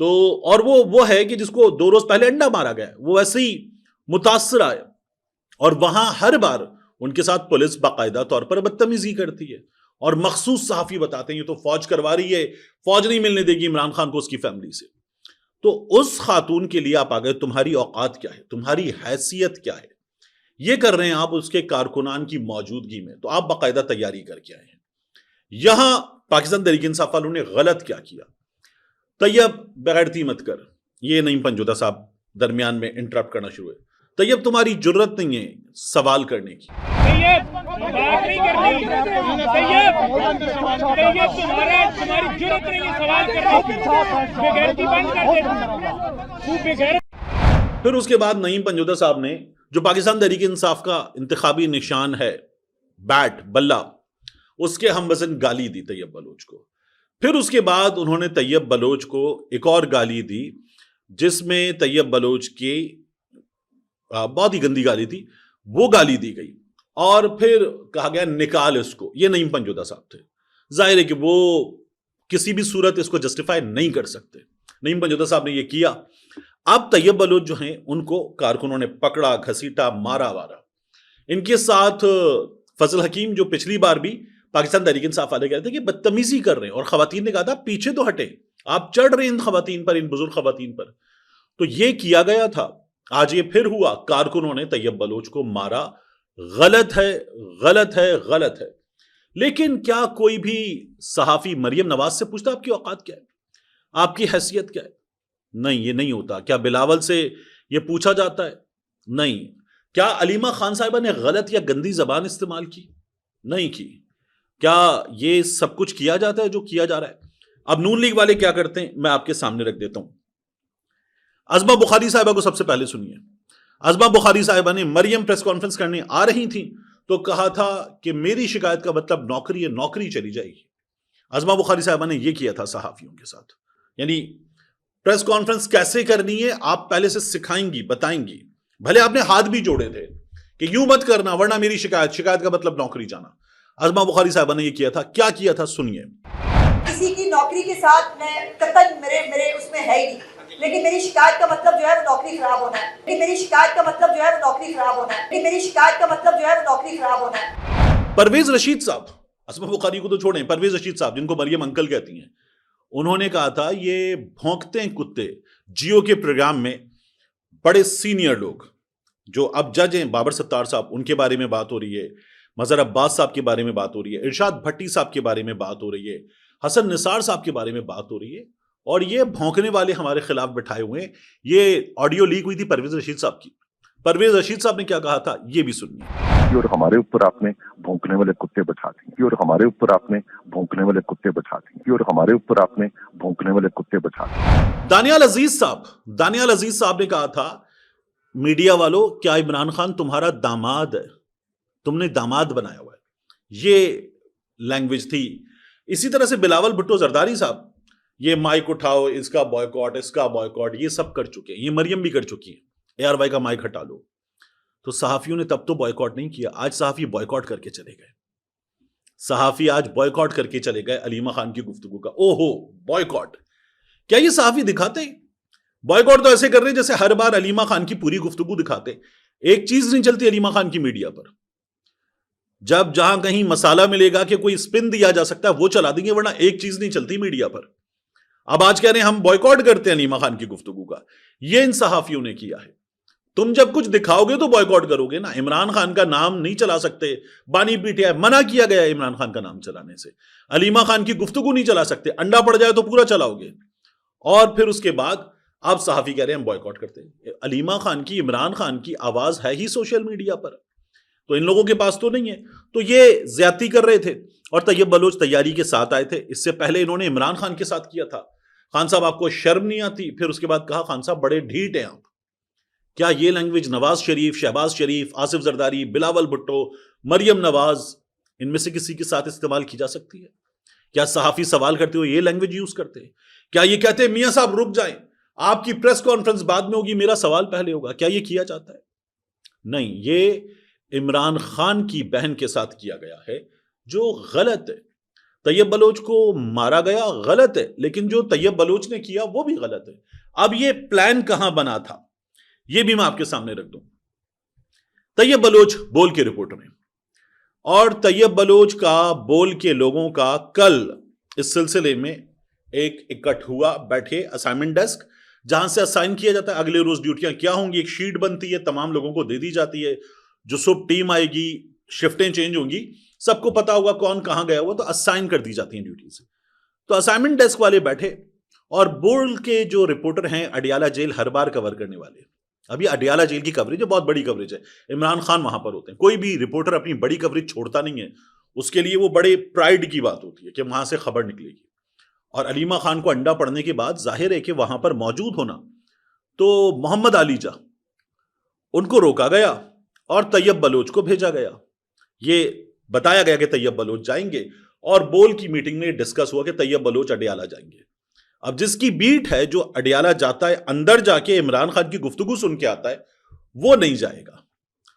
تو اور وہ ہے کہ جس کو 2 روز پہلے انڈا مارا گیا، وہ ویسے ہی متاثر آئے، اور وہاں ہر بار ان کے ساتھ پولیس باقاعدہ طور پر بدتمیزی کرتی ہے، اور مخصوص صحافی بتاتے ہیں یہ تو فوج کروا رہی ہے، فوج نہیں ملنے دے گی عمران خان کو اس کی فیملی سے. تو اس خاتون کے لیے آپ آگئے، تمہاری اوقات کیا ہے، تمہاری حیثیت کیا ہے، یہ کر رہے ہیں آپ اس کے کارکنان کی موجودگی میں، تو آپ باقاعدہ تیاری کر کے آئے ہیں. یہاں پاکستان تحریک انصاف والوں نے غلط کیا کیا. طیب بغیرتی مت کر، یہ نہیں پنجودہ صاحب درمیان میں انٹرپٹ کرنا شروع ہے. طیب تمہاری جرت نہیں ہے سوال کرنے کی. طیب بات نہیں کرنی، طیب تمہاری جرت نہیں ہے سوال کرنے کی، بغیرتی بند کر دے تو بغیر. پھر اس کے بعد نعیم پنجودہ صاحب نے، جو پاکستان تحریک انصاف کا انتخابی نشان ہے بیٹ بلہ، اس کے ہم وزن گالی دی طیب بلوچ کو. پھر اس کے بعد انہوں نے طیب بلوچ کو ایک اور گالی دی جس میں طیب بلوچ کی بہت ہی گندی گالی تھی، وہ گالی دی گئی، اور پھر کہا گیا نکال اس کو. یہ نعیم پنجودہ صاحب تھے. ظاہر ہے کہ وہ کسی بھی صورت اس کو جسٹیفائی نہیں کر سکتے. نعیم پنجودہ صاحب نے یہ کیا. اب طیب بلوچ جو ہیں ان کو کارکنوں نے پکڑا، گھسیٹا، مارا وارا. ان کے ساتھ فضل حکیم جو پچھلی بار بھی پاکستان تحریک انصاف والے کہتے ہیں کہ بدتمیزی کر رہے ہیں، اور خواتین نے کہا تھا پیچھے تو ہٹے، آپ چڑھ رہے ہیں ان خواتین پر، ان بزرگ خواتین پر. تو یہ کیا گیا تھا. آج یہ پھر ہوا، کارکنوں نے طیب بلوچ کو مارا. غلط ہے، غلط ہے، غلط ہے. لیکن کیا کوئی بھی صحافی مریم نواز سے پوچھتا آپ کی اوقات کیا ہے، آپ کی حیثیت کیا ہے؟ نہیں، یہ نہیں ہوتا. کیا بلاول سے یہ پوچھا جاتا ہے؟ نہیں. کیا علیمہ خان صاحبہ نے غلط یا گندی زبان استعمال کی؟ نہیں کی. کیا یہ سب کچھ کیا جاتا ہے جو کیا جا رہا ہے؟ اب نون لیگ والے کیا کرتے ہیں میں آپ کے سامنے رکھ دیتا ہوں. عظمہ بخاری صاحبہ کو سب سے پہلے سنیے. عظمہ بخاری صاحبہ نے مریم پریس کانفرنس کرنے آ رہی تھیں تو کہا تھا کہ میری شکایت کا مطلب نوکری ہے، نوکری چلی جائے گی. عظمہ بخاری صاحبہ نے یہ کیا تھا صحافیوں کے ساتھ. یعنی پریس کانفرنس کیسے کرنی ہے آپ پہلے سے سکھائیں گی، بتائیں گی. بھلے آپ نے ہاتھ بھی جوڑے تھے کہ یوں مت کرنا ورنہ میری شکایت کا مطلب نوکری جانا. عظمہ بخاری صاحبہ نے یہ کیا تھا. کیا کیا تھا سنیے. کسی کی نوکری کے ساتھ میں قطعاً میرے اس میں ہے ہی نہیں، لیکن میری شکایت کا مطلب جو ہے وہ نوکری خراب ہونا ہے. لیکن میری شکایت کا مطلب جو ہے وہ نوکری خراب ہونا ہے. لیکن میری شکایت کا مطلب جو ہے وہ نوکری خراب ہونا ہے. پرویز رشید صاحب، عظمہ بخاری کو تو چھوڑیں، پرویز رشید صاحب جن کو مریم انکل کہتی ہیں، انہوں نے کہا تھا یہ بھونکتے ہیں کتے. جیو کے پروگرام میں بڑے سینئر لوگ جو اب جج ہیں، بابر ستار صاحب، ان کے بارے میں بات ہو رہی ہے، مظہر عباس صاحب کے بارے میں بات ہو رہی ہے، ارشاد بھٹی صاحب کے بارے میں بات ہو رہی ہے، حسن نثار صاحب کے بارے میں بات ہو رہی ہے، اور یہ بھونکنے والے ہمارے خلاف بٹھائے ہوئے ہیں. یہ آڈیو لیک ہوئی تھی پرویز رشید صاحب کی. پرویز رشید صاحب نے کیا کہا تھا یہ بھی سنیے. اور ہمارے اوپر آپ نے بھونکنے والے کتے بٹھا دیے، اور ہمارے اوپر آپ نے بھونکنے والے کتے بٹھا دیے، اور ہمارے اوپر آپ نے بھونکنے والے کتے بٹھا دیے. دانیال عزیز صاحب نے کہا تھا میڈیا والو کیا عمران خان تمہارا داماد ہے، تم نے داماد بنایا ہوا ہے. یہ لینگویج تھی. اسی طرح سے بلاول بھٹو زرداری صاحب، یہ مائک اٹھاؤ، اس کا بوائیکاٹ، اس کا بوائیکاٹ، یہ سب کر چکے ہیں. یہ مریم بھی کر چکی ہیں. اے آر وائی کا مائک ہٹا لو. تو صحافیوں نے تب تو بوائیکاٹ نہیں کیا. آج صحافی بوائیکاٹ کر کے چلے گئے. صحافی آج بوائیکاٹ کر کے چلے گئے علیمہ خان کی گفتگو کا. او ہو بوائیکاٹ. کیا یہ صحافی دکھاتے ہیں؟ بوائیکاٹ تو ایسے کر رہے ہیں جیسے ہر بار علیمہ خان کی پوری گفتگو دکھاتے. ایک چیز نہیں چلتی علیمہ خان کی میڈیا پر. جب جہاں کہیں مسالہ ملے گا کہ کوئی سپن دیا جا سکتا ہے وہ چلا دیں گے، ورنہ ایک چیز نہیں چلتی میڈیا پر. اب آج کہہ رہے ہیں ہم بوائیکاٹ کرتے ہیں علیمہ خان کی گفتگو کا. یہ ان صحافیوں نے کیا ہے. تم جب کچھ دکھاؤ گے تو بوائیکاٹ کرو گے نا. عمران خان کا نام نہیں چلا سکتے. بانی پی ٹی آئی منع کیا گیا ہے عمران خان کا نام چلانے سے. علیمہ خان کی گفتگو نہیں چلا سکتے. انڈا پڑ جائے تو پورا چلاؤ گے. اور پھر اس کے بعد آپ صحافی کہہ رہے ہیں ہم بوائیکاٹ کرتے ہیں. علیمہ خان کی، عمران خان کی آواز ہے ہی سوشل میڈیا پر، تو ان لوگوں کے پاس تو نہیں ہے. تو یہ زیادتی کر رہے تھے. اور طیب بلوچ تیاری کے ساتھ آئے تھے. اس سے پہلے انہوں نے عمران خان کے ساتھ کیا تھا. خان صاحب آپ کو شرم نہیں آتی؟ پھر اس کے بعد کہا خان صاحب بڑے ڈھیٹ ہیں آپ. کیا یہ لینگویج نواز شریف، شہباز شریف، آصف زرداری، بلاول بھٹو، مریم نواز، ان میں سے کسی کے ساتھ استعمال کی جا سکتی ہے؟ کیا صحافی سوال کرتے ہوئے یہ لینگویج یوز کرتے ہیں؟ کیا یہ کہتے ہیں میاں صاحب رک جائیں، آپ کی پریس کانفرنس بعد میں ہوگی، میرا سوال پہلے ہوگا؟ کیا یہ کیا جاتا ہے؟ نہیں. یہ عمران خان کی بہن کے ساتھ کیا گیا ہے جو غلط ہے. طیب بلوچ کو مارا گیا غلط ہے، لیکن جو طیب بلوچ نے کیا وہ بھی غلط ہے۔ اب یہ پلان کہاں بنا تھا یہ بھی میں آپ کے سامنے رکھ دوں۔ طیب بلوچ بول کے رپورٹر ہیں، اور طیب بلوچ کا بول کے لوگوں کا کل اس سلسلے میں ایک اکٹھ ہوا، بیٹھے اسائنمنٹ ڈیسک جہاں سے اسائن کیا جاتا ہے اگلے روز ڈیوٹیاں کیا ہوں گی، ایک شیٹ بنتی ہے تمام لوگوں کو دے دی جاتی ہے، جو صبح ٹیم آئے گی شفٹیں چینج ہوں گی، سب کو پتا ہوگا کون کہاں گیا ہوا، تو اسائن کر دی جاتی ہیں ڈیوٹی سے۔ تو اسائنمنٹ ڈیسک والے بیٹھے اور بول کے جو رپورٹر ہیں اڈیالہ جیل ہر بار کور کرنے والے، ابھی اڈیالہ جیل کی کوریج ہے، بہت بڑی کوریج ہے، عمران خان وہاں پر ہوتے ہیں، کوئی بھی رپورٹر اپنی بڑی کوریج چھوڑتا نہیں ہے، اس کے لیے وہ بڑے پرائیڈ کی بات ہوتی ہے کہ وہاں سے خبر نکلے گی۔ اور علیمہ خان کو انڈا پڑنے کے بعد ظاہر ہے کہ وہاں پر موجود ہونا، تو محمد علی جا ان کو روکا گیا اور طیب بلوچ کو بھیجا گیا۔ یہ بتایا گیا کہ طیب بلوچ جائیں گے، اور بول کی میٹنگ میں ڈسکس ہوا کہ طیب بلوچ اڈیالہ جائیں گے۔ اب جس کی بیٹ ہے جو اڈیالہ جاتا ہے، اندر جا کے عمران خان کی گفتگو سن کے آتا ہے، وہ نہیں جائے گا۔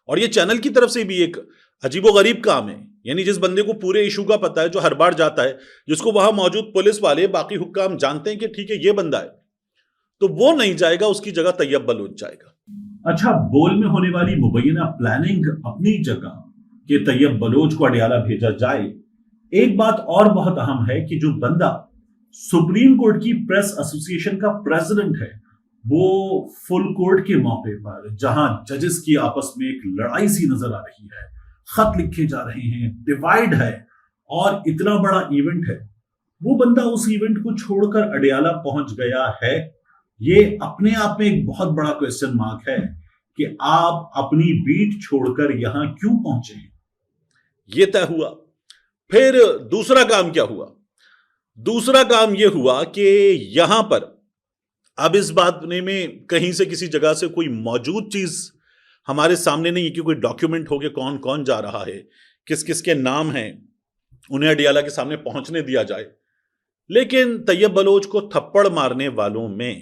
اور یہ چینل کی طرف سے بھی ایک عجیب و غریب کام ہے، یعنی جس بندے کو پورے ایشو کا پتا ہے، جو ہر بار جاتا ہے، جس کو وہاں موجود پولیس والے باقی حکام جانتے ہیں کہ ٹھیک ہے یہ بندہ ہے، تو وہ نہیں جائے گا، اس کی جگہ طیب بلوچ جائے گا۔ اچھا، بول میں ہونے والی مبینہ پلاننگ اپنی جگہ کہ طیب بلوچ کو اڈیالہ بھیجا جائے، ایک بات اور بہت اہم ہے کہ جو بندہ سپریم کورٹ کی پریس ایسوسی ایشن کا پریزیڈنٹ ہے، وہ فل کورٹ کے موقع پر جہاں ججز کی آپس میں ایک لڑائی سی نظر آ رہی ہے، خط لکھے جا رہے ہیں، ڈیوائیڈ ہے اور اتنا بڑا ایونٹ ہے، وہ بندہ اس ایونٹ کو چھوڑ کر اڈیالہ پہنچ گیا ہے، یہ اپنے آپ میں ایک بہت بڑا کوسچن مارک ہے کہ آپ اپنی بیٹ چھوڑ کر یہاں کیوں پہنچے ہیں۔ یہ طے ہوا۔ پھر دوسرا کام کیا ہوا؟ دوسرا کام یہ ہوا کہ یہاں پر اب اس بات میں کہیں سے کسی جگہ سے کوئی موجود چیز ہمارے سامنے نہیں ہے کہ کوئی ڈاکیومنٹ ہو کہ کون کون جا رہا ہے، کس کس کے نام ہیں، انہیں اڈیالہ کے سامنے پہنچنے دیا جائے۔ لیکن طیب بلوچ کو تھپڑ مارنے والوں میں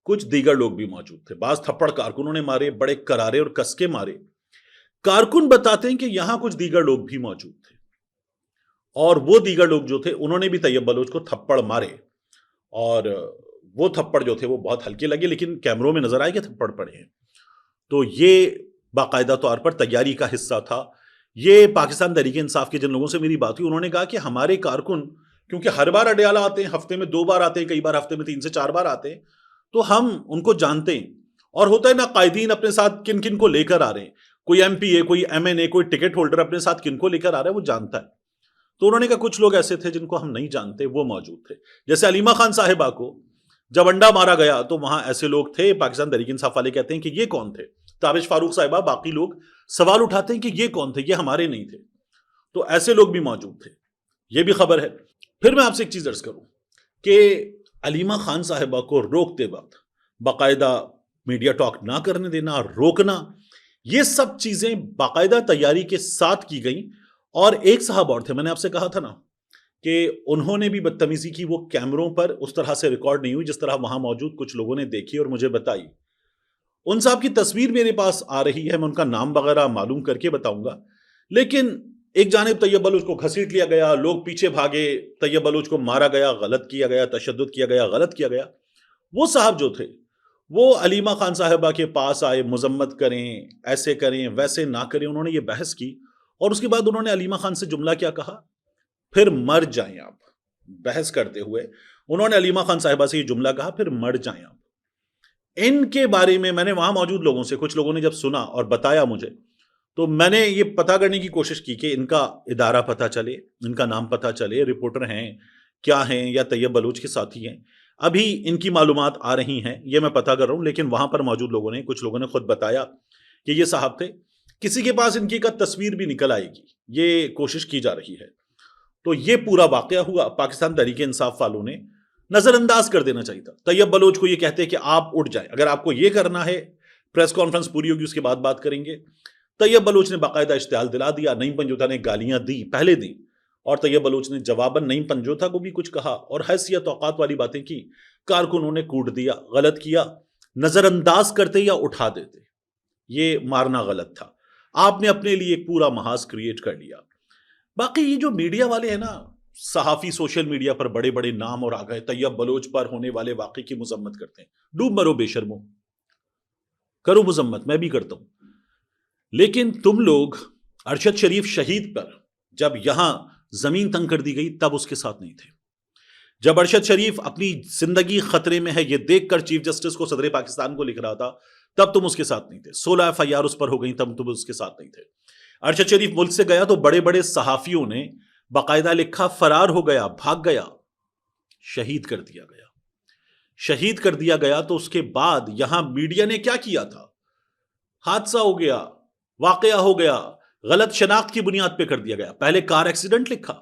کچھ دیگر لوگ بھی موجود تھے۔ بعض تھپڑ کارکنوں نے مارے، بڑے کرارے اور کس کے مارے۔ کارکن بتاتے ہیں کہ یہاں کچھ دیگر لوگ بھی موجود تھے، اور وہ دیگر لوگ جو تھے انہوں نے بھی طیب بلوچ کو تھپڑ مارے، اور وہ تھپڑ جو تھے وہ بہت ہلکے لگے، لیکن کیمروں میں نظر آئے کہ تھپڑ پڑے ہیں۔ تو یہ باقاعدہ طور پر تیاری کا حصہ تھا۔ یہ پاکستان تحریک انصاف کے جن لوگوں سے میری بات ہوئی، انہوں نے کہا کہ ہمارے کارکن کیونکہ ہر بار اڈیالہ آتے ہیں، ہفتے میں 2 بار آتے ہیں، کئی بار ہفتے میں 3 سے 4 بار آتے ہیں، تو ہم ان کو جانتے ہیں، اور ہوتا ہے نا قائدین اپنے ساتھ کن کن کو لے کر آ رہے ہیں، کوئی ایم پی اے، کوئی ایم این اے، کوئی ٹکٹ ہولڈر اپنے ساتھ کن کو لے کر آ رہا ہے وہ جانتا ہے۔ تو انہوں نے کہا کچھ لوگ ایسے تھے جن کو ہم نہیں جانتے، وہ موجود تھے۔ جیسے علیمہ خان صاحبہ کو جب انڈا مارا گیا تو وہاں ایسے لوگ تھے، پاکستان تحریک انصاف والے کہتے ہیں کہ یہ کون تھے، تابش فاروق صاحبہ، باقی لوگ سوال اٹھاتے ہیں کہ یہ کون تھے، یہ ہمارے نہیں تھے۔ تو ایسے لوگ بھی موجود تھے، یہ بھی خبر ہے۔ پھر میں آپ سے ایک چیز عرض کروں کہ علیمہ خان صاحبہ کو روکتے وقت باقاعدہ میڈیا ٹاک نہ کرنے دینا، روکنا، یہ سب چیزیں باقاعدہ تیاری کے ساتھ کی گئیں۔ اور ایک صاحب اور تھے، میں نے آپ سے کہا تھا نا کہ انہوں نے بھی بدتمیزی کی، وہ کیمروں پر اس طرح سے ریکارڈ نہیں ہوئی جس طرح وہاں موجود کچھ لوگوں نے دیکھی اور مجھے بتائی۔ ان صاحب کی تصویر میرے پاس آ رہی ہے، میں ان کا نام وغیرہ معلوم کر کے بتاؤں گا۔ لیکن ایک جانب طیب بلوچ کو گھسیٹ لیا گیا، لوگ پیچھے بھاگے، طیب بلوچ کو مارا گیا، غلط کیا گیا، تشدد کیا گیا، غلط کیا گیا۔ وہ صاحب جو تھے وہ علیمہ خان صاحبہ کے پاس آئے، مذمت کریں، ایسے کریں، ویسے نہ کریں، انہوں نے یہ بحث کی، اور اس کے بعد انہوں نے علیمہ خان سے جملہ کیا کہا؟ پھر مر جائیں آپ۔ بحث کرتے ہوئے انہوں نے علیمہ خان صاحبہ سے یہ جملہ کہا، پھر مر جائیں آپ۔ ان کے بارے میں نے وہاں موجود لوگوں سے، کچھ لوگوں نے جب سنا اور بتایا مجھے، تو میں نے یہ پتہ کرنے کی کوشش کی کہ ان کا ادارہ پتہ چلے، ان کا نام پتہ چلے، رپورٹر ہیں کیا ہیں یا طیب بلوچ کے ساتھی ہیں۔ ابھی ان کی معلومات آ رہی ہیں، یہ میں پتہ کر رہا ہوں، لیکن وہاں پر موجود لوگوں نے، کچھ لوگوں نے خود بتایا کہ یہ صاحب تھے۔ کسی کے پاس ان کی کا تصویر بھی نکل آئے گی، یہ کوشش کی جا رہی ہے۔ تو یہ پورا واقعہ ہوا، پاکستان تحریک انصاف والوں نے نظر انداز کر دینا چاہیے تھا۔ طیب بلوچ کو یہ کہتے کہ آپ اٹھ جائیں، اگر آپ کو یہ کرنا ہے، پریس کانفرنس پوری ہوگی اس کے بعد بات کریں گے۔ طیب بلوچ نے باقاعدہ اشتعال دلا دیا، نعیم پنجوتا نے گالیاں دی، پہلے دی، اور طیب بلوچ نے جواباً نعیم پنجوتا کو بھی کچھ کہا اور حیثیت اوقات والی باتیں کی۔ کارکنوں نے کوٹ دیا، غلط کیا، نظر انداز کرتے یا اٹھا دیتے، یہ مارنا غلط تھا۔ آپ نے اپنے لیے ایک پورا محاذ کریٹ کر لیا۔ باقی یہ جو میڈیا والے ہیں نا، صحافی سوشل میڈیا پر بڑے بڑے نام اور آ گئے، طیب بلوچ پر ہونے والے واقعے کی مذمت کرتے ہیں. ڈوب مرو بے شرمو، کرو مذمت، میں بھی کرتا ہوں. لیکن تم لوگ ارشد شریف شہید پر جب یہاں زمین تنگ کر دی گئی تب اس کے ساتھ نہیں تھے. جب ارشد شریف اپنی زندگی خطرے میں ہے یہ دیکھ کر چیف جسٹس کو صدر پاکستان کو لکھ رہا تھا تب تم اس کے ساتھ نہیں تھے. 16 FIR اس پر ہو گئی تب تم اس کے ساتھ نہیں تھے. ارشد شریف ملک سے گیا تو بڑے بڑے صحافیوں نے باقاعدہ لکھا فرار ہو گیا، بھاگ گیا، شہید کر دیا گیا. شہید کر دیا گیا تو اس کے بعد یہاں میڈیا نے کیا کیا تھا؟ حادثہ ہو گیا، واقعہ ہو گیا، غلط شناخت کی بنیاد پہ کر دیا گیا. پہلے کار ایکسیڈنٹ لکھا،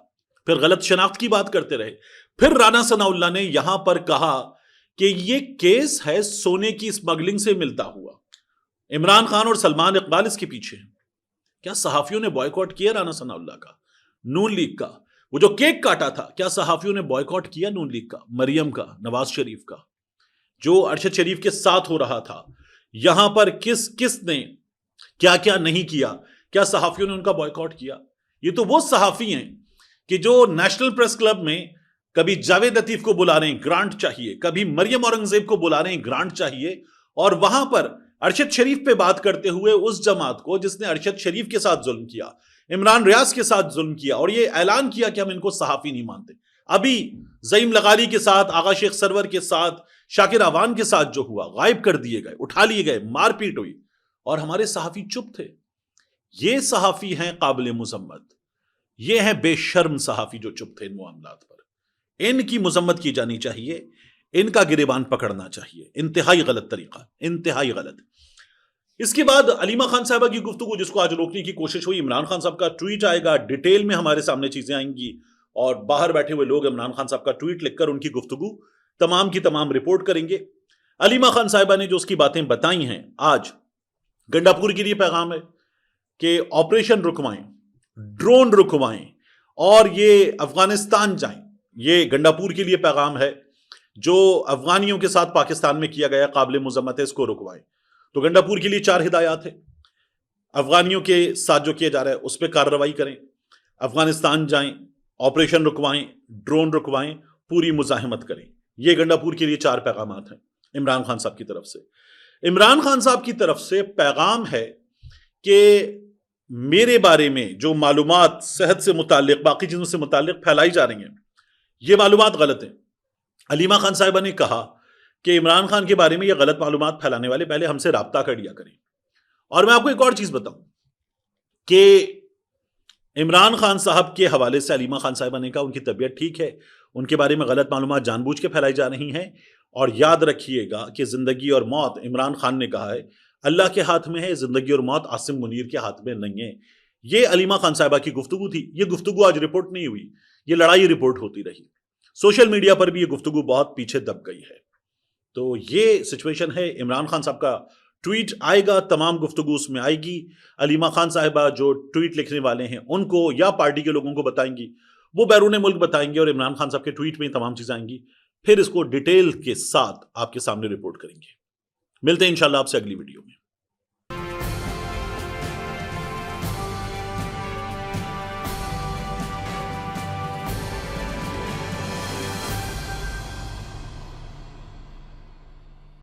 پھر غلط شناخت کی بات کرتے رہے. پھر رانا ثناء اللہ نے یہاں پر کہا کہ یہ کیس ہے سونے کی اسمگلنگ سے ملتا ہوا، عمران خان اور سلمان اقبال اس کے پیچھے ہیں. کیا صحافیوں نے بوائیکاٹ کیا رانا ثناء اللہ کا، نون لیگ کا؟ وہ جو کیک کاٹا تھا کیا صحافیوں نے بوائیکاٹ کیا نون لیگ کا، مریم کا، نواز شریف کا؟ جو ارشد شریف کے ساتھ ہو رہا تھا یہاں پر کس نے کیا کیا نہیں کیا، کیا صحافیوں نے ان کا بوائیکاٹ کیا؟ یہ تو وہ صحافی ہیں کہ جو نیشنل پریس کلب میں کبھی جاوید لطیف کو بلا رہے ہیں گرانٹ چاہیے، کبھی مریم اورنگزیب کو بلا رہے ہیں گرانٹ چاہیے، اور وہاں پر ارشد شریف پہ بات کرتے ہوئے اس جماعت کو جس نے ارشد شریف کے ساتھ ظلم کیا، عمران ریاض کے ساتھ ظلم کیا، اور یہ اعلان کیا کہ ہم ان کو صحافی نہیں مانتے. ابھی زعیم لغاری کے ساتھ، آغا شیخ سرور کے ساتھ، شاکر اعوان کے ساتھ جو ہوا، غائب کر دیے گئے، اٹھا لیے گئے، مار پیٹ ہوئی، اور ہمارے صحافی چپ تھے. یہ صحافی ہیں قابل مذمت، یہ ہیں بے شرم صحافی جو چپ تھے ان معاملات پر. ان کی مذمت کی جانی چاہیے، ان کا گریبان پکڑنا چاہیے. انتہائی غلط طریقہ، انتہائی غلط. اس کے بعد علیمہ خان صاحبہ کی گفتگو جس کو آج روکنے کی کوشش ہوئی، عمران خان صاحب کا ٹویٹ آئے گا، ڈیٹیل میں ہمارے سامنے چیزیں آئیں گی، اور باہر بیٹھے ہوئے لوگ عمران خان صاحب کا ٹویٹ لکھ کر ان کی گفتگو تمام کی تمام رپورٹ کریں گے. علیمہ خان صاحبہ نے جو اس کی باتیں بتائی ہیں، آج گنڈاپور کے لیے پیغام ہے کہ آپریشن رکوائیں، ڈرون رکوائیں، اور یہ افغانستان جائیں. یہ گنڈاپور کے لیے پیغام ہے. جو افغانیوں کے ساتھ پاکستان میں کیا گیا قابل مذمت ہے، اس کو رکوائیں. تو گنڈاپور کے لیے 4 ہدایات ہیں. افغانیوں کے ساتھ جو کیا جا رہا ہے اس پہ کارروائی کریں، افغانستان جائیں، آپریشن رکوائیں، ڈرون رکوائیں، پوری مزاحمت کریں. یہ گنڈاپور کے لیے 4 پیغامات ہیں عمران خان صاحب کی طرف سے. عمران خان صاحب کی طرف سے پیغام ہے کہ میرے بارے میں جو معلومات صحت سے متعلق، باقی چیزوں سے متعلق پھیلائی جا رہی ہیں، یہ معلومات غلط ہیں. علیمہ خان صاحبہ نے کہا کہ عمران خان کے بارے میں یہ غلط معلومات پھیلانے والے پہلے ہم سے رابطہ کر لیا کریں. اور میں آپ کو ایک اور چیز بتاؤں کہ عمران خان صاحب کے حوالے سے علیمہ خان صاحبہ نے کہا ان کی طبیعت ٹھیک ہے، ان کے بارے میں غلط معلومات جان بوجھ کے پھیلائی جا رہی ہیں. اور یاد رکھیے گا کہ زندگی اور موت، عمران خان نے کہا ہے، اللہ کے ہاتھ میں ہے، زندگی اور موت عاصم منیر کے ہاتھ میں نہیں ہے. یہ علیمہ خان صاحبہ کی گفتگو تھی. یہ گفتگو آج رپورٹ نہیں ہوئی، یہ لڑائی رپورٹ ہوتی رہی. سوشل میڈیا پر بھی یہ گفتگو بہت پیچھے دب گئی ہے. تو یہ سچویشن ہے. عمران خان صاحب کا ٹویٹ آئے گا، تمام گفتگو اس میں آئے گی. علیمہ خان صاحبہ جو ٹویٹ لکھنے والے ہیں ان کو یا پارٹی کے لوگوں کو بتائیں گی، وہ بیرون ملک بتائیں گے، اور عمران خان صاحب کے ٹویٹ میں تمام چیزیں آئیں گی. پھر اس کو ڈیٹیل کے ساتھ آپ کے سامنے رپورٹ کریں گے. ملتے ہیں انشاءاللہ آپ سے اگلی ویڈیو میں.